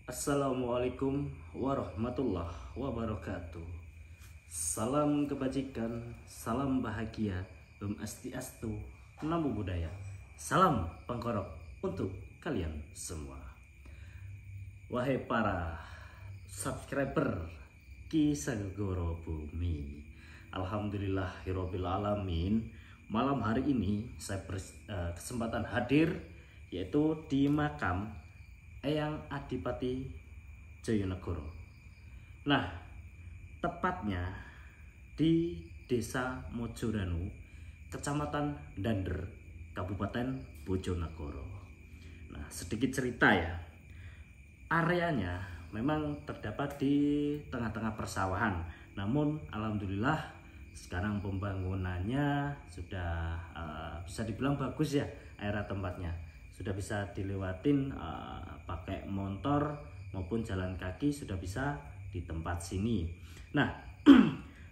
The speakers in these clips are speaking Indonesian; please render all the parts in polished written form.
Assalamualaikum warahmatullahi wabarakatuh. Salam kebajikan, salam bahagia, Astu, Namo Buddhaya. Salam pengkorok untuk kalian semua. Wahai para subscriber Kisah Goro Bumi, alhamdulillahirabbil alamin. Malam hari ini saya kesempatan hadir yaitu di makam Eyang Adipati Jayanegara. Nah, tepatnya di Desa Mojoranu, Kecamatan Dander, Kabupaten Bojonegoro. Nah, sedikit cerita ya. Areanya memang terdapat di tengah-tengah persawahan. Namun alhamdulillah sekarang pembangunannya sudah bisa dibilang bagus ya, area tempatnya. Sudah bisa dilewatin pakai motor maupun jalan kaki, sudah bisa di tempat sini. Nah,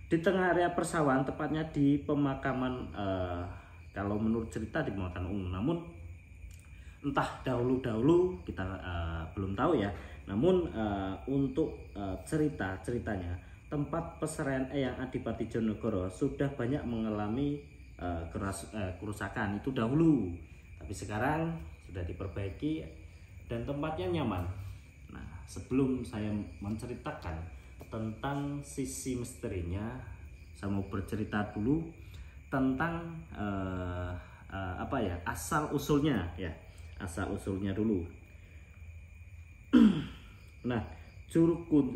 di tengah area persawahan, tepatnya di pemakaman, kalau menurut cerita di pemakaman umum, namun entah dahulu kita belum tahu ya. Namun untuk ceritanya, tempat peseraian Eyang Adipati Jayanegara sudah banyak mengalami kerusakan itu dahulu, tapi sekarang sudah diperbaiki dan tempatnya nyaman. Nah, sebelum saya menceritakan tentang sisi misterinya, saya mau bercerita dulu tentang asal usulnya ya, asal usulnya dulu. Nah,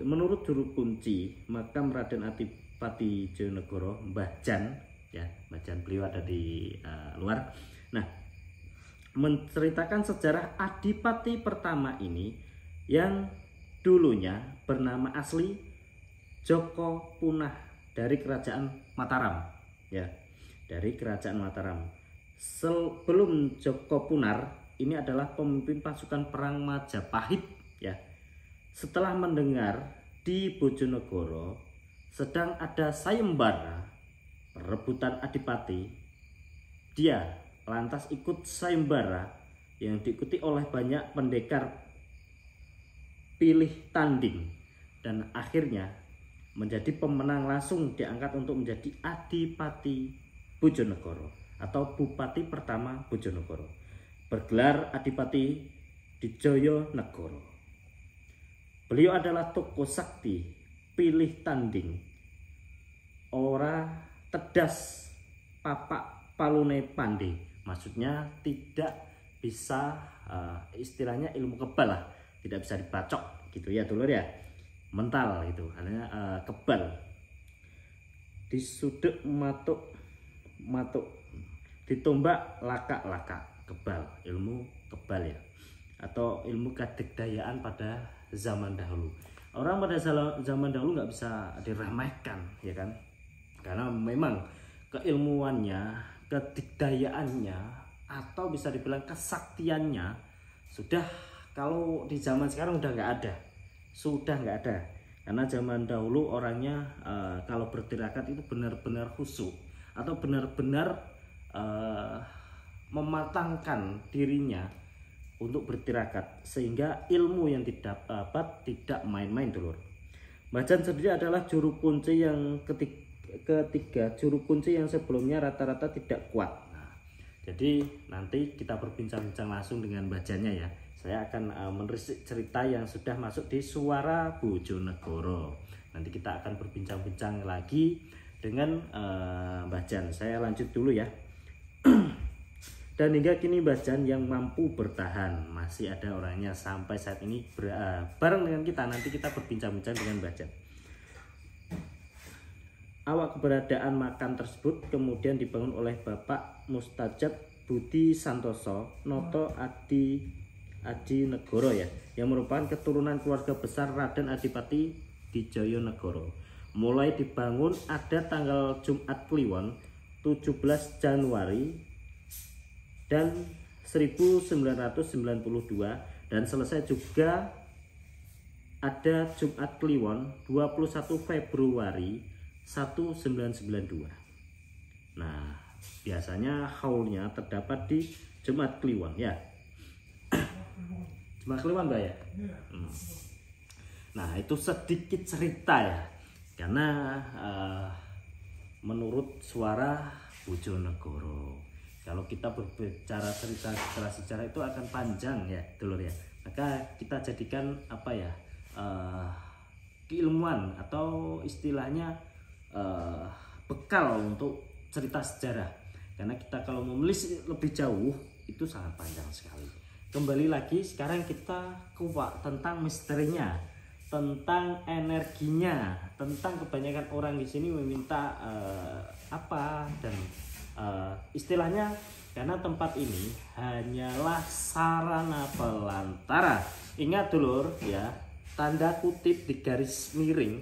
menurut juru kunci makam Raden Adipati Jayanegara, Mbah Jan ya, Mbah Jan, beliau ada di luar. Nah, menceritakan sejarah Adipati pertama ini yang dulunya bernama asli Joko Punah dari Kerajaan Mataram ya, dari Kerajaan Mataram. Sebelum Joko Punar ini adalah pemimpin pasukan perang Majapahit ya. Setelah mendengar di Bojonegoro sedang ada sayembara perebutan Adipati, dia lantas ikut sayembara yang diikuti oleh banyak pendekar pilih tanding dan akhirnya menjadi pemenang, langsung diangkat untuk menjadi Adipati Bojonegoro atau Bupati pertama Bojonegoro, bergelar Adipati Dijoyonegoro. Beliau adalah tokoh sakti pilih tanding, ora tedas papak palune pande. Maksudnya tidak bisa istilahnya ilmu kebal lah, tidak bisa dibacok gitu ya dulur ya, mental gitu, artinya kebal. Disuduk matuk ditombak laka kebal, ilmu kebal ya, atau ilmu kadegdayaan pada zaman dahulu. Orang pada zaman dahulu nggak bisa diremehkan ya kan, karena memang keilmuannya, kedikdayaannya, atau bisa dibilang kesaktiannya sudah, kalau di zaman sekarang udah nggak ada, karena zaman dahulu orangnya kalau bertirakat itu benar-benar khusyuk atau benar-benar mematangkan dirinya untuk bertirakat, sehingga ilmu yang didapat tidak main-main dulur. Mbah Jan sendiri adalah juru kunci yang ketiga, juru kunci yang sebelumnya rata-rata tidak kuat. Nah, jadi nanti kita berbincang-bincang langsung dengan Mbah Jannya ya. Saya akan menerisik cerita yang sudah masuk di Suara Bojonegoro. Nanti kita akan berbincang-bincang lagi dengan Mbah Jan. Saya lanjut dulu ya. Dan hingga kini Mbah Jan yang mampu bertahan, masih ada orangnya sampai saat ini bareng dengan kita. Nanti kita berbincang-bincang dengan Mbah Jan. Awak keberadaan makam tersebut kemudian dibangun oleh Bapak Mustajab Budi Santoso Noto Adinegoro ya, yang merupakan keturunan keluarga besar Raden Adipati Dijoyonegoro. Mulai dibangun ada tanggal Jumat Kliwon 17 Januari dan 1992, dan selesai juga ada Jumat Kliwon 21 Februari 1992. Nah, biasanya haulnya terdapat di Jumat Kliwon ya. Jumat Kliwon Mbak ya. Nah, itu sedikit cerita ya, karena menurut suara Bojonegoro, kalau kita berbicara cerita sejarah itu akan panjang ya dulur ya, maka kita jadikan apa ya, keilmuan atau istilahnya bekal untuk cerita sejarah, karena kita kalau menulis lebih jauh itu sangat panjang sekali. Kembali lagi sekarang kita kuak tentang misterinya, tentang energinya, tentang kebanyakan orang di sini meminta apa dan istilahnya, karena tempat ini hanyalah sarana pelantara. Ingat dulur ya, tanda kutip di garis miring,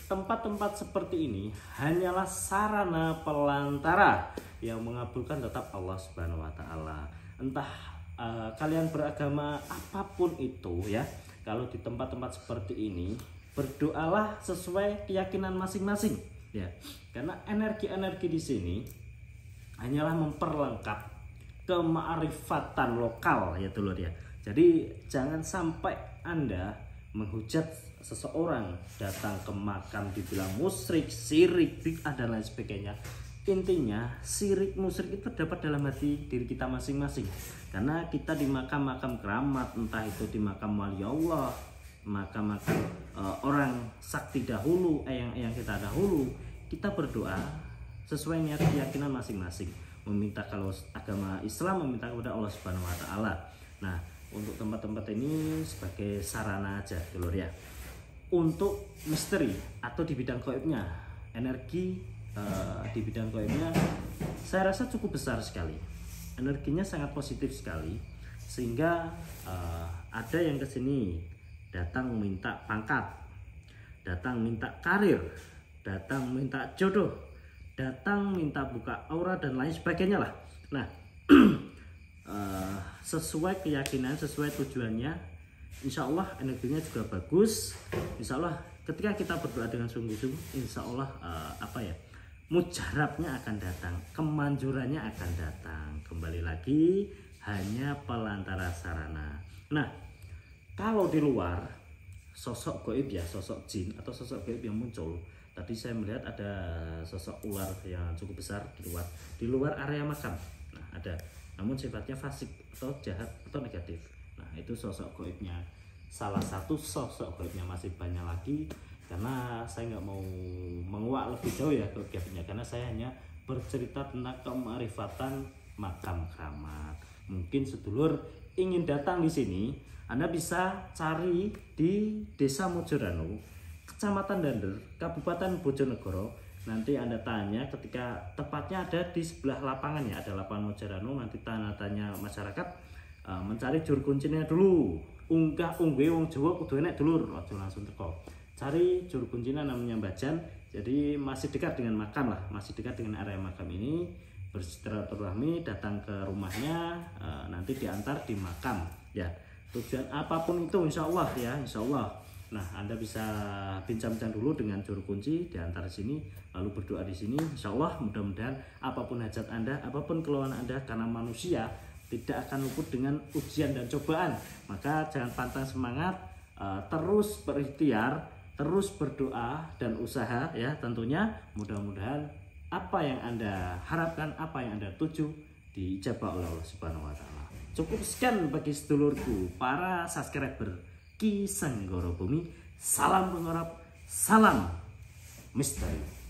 tempat-tempat seperti ini hanyalah sarana pelantara yang mengabulkan tetap Allah Subhanahu wa taala. Entah kalian beragama apapun itu ya, kalau di tempat-tempat seperti ini berdoalah sesuai keyakinan masing-masing ya, karena energi-energi di sini hanyalah memperlengkap kemaarifatan lokal ya dulur ya. Jadi jangan sampai Anda menghujat seseorang datang ke makam dibilang musyrik, syirik, bid'ah dan lain sebagainya. Intinya syirik musyrik itu terdapat dalam hati diri kita masing-masing, karena kita di makam-makam keramat, entah itu di makam wali Allah, makam-makam orang sakti dahulu, eyang-eyang kita dahulu, kita berdoa sesuai niat keyakinan masing-masing, meminta kalau agama Islam meminta kepada Allah Subhanahu wa taala. Nah, untuk tempat-tempat ini sebagai sarana aja dulur ya. Untuk misteri atau di bidang gaibnya, energi di bidang gaibnya saya rasa cukup besar sekali, energinya sangat positif sekali, sehingga ada yang kesini datang minta pangkat, datang minta karir, datang minta jodoh, datang minta buka aura dan lain sebagainya lah. Nah sesuai keyakinan, sesuai tujuannya, insya Allah energinya juga bagus. Insya Allah ketika kita berdoa dengan sungguh-sungguh, insya Allah mujarabnya akan datang, kemanjurannya akan datang. Kembali lagi hanya pelantara sarana. Nah, kalau di luar sosok gaib ya, sosok jin atau sosok gaib yang muncul, tadi saya melihat ada sosok ular yang cukup besar di luar area makam. Nah, ada, namun sifatnya fasik atau jahat atau negatif. Nah, itu sosok gaibnya. Salah satu sosok gaibnya, masih banyak lagi, karena saya nggak mau menguak lebih jauh ya gaibnya, karena saya hanya bercerita tentang kemarifatan makam keramat. Mungkin sedulur ingin datang di sini, Anda bisa cari di Desa Mojoranu, Kecamatan Dander, Kabupaten Bojonegoro. Nanti Anda tanya, ketika tepatnya ada di sebelah lapangannya, ada lapangan Mojoranu. Nanti tanya masyarakat mencari juru kuncinya dulu. Unggah wong Jawa kudu enek dulur, aja langsung teko. Cari juru kuncinya namanya Mbajan. Jadi masih dekat dengan makam lah, masih dekat dengan area makam ini. Bersilaturahmi, datang ke rumahnya, nanti diantar di makam ya. Tujuan apapun itu insya Allah ya, insya Allah. Nah, Anda bisa bincang-bincang dulu dengan juru kunci, diantar sini, lalu berdoa di sini. Insya Allah mudah-mudahan apapun hajat Anda, apapun keluhan Anda, karena manusia tidak akan luput dengan ujian dan cobaan. Maka jangan pantang semangat, terus berikhtiar, terus berdoa dan usaha ya, tentunya mudah-mudahan apa yang Anda harapkan, apa yang Anda tuju diijabah oleh Allah Subhanahu wa taala. Cukup sekian bagi sedulurku para subscriber Ki Senggoro Bumi. Salam pengorap, salam misteri.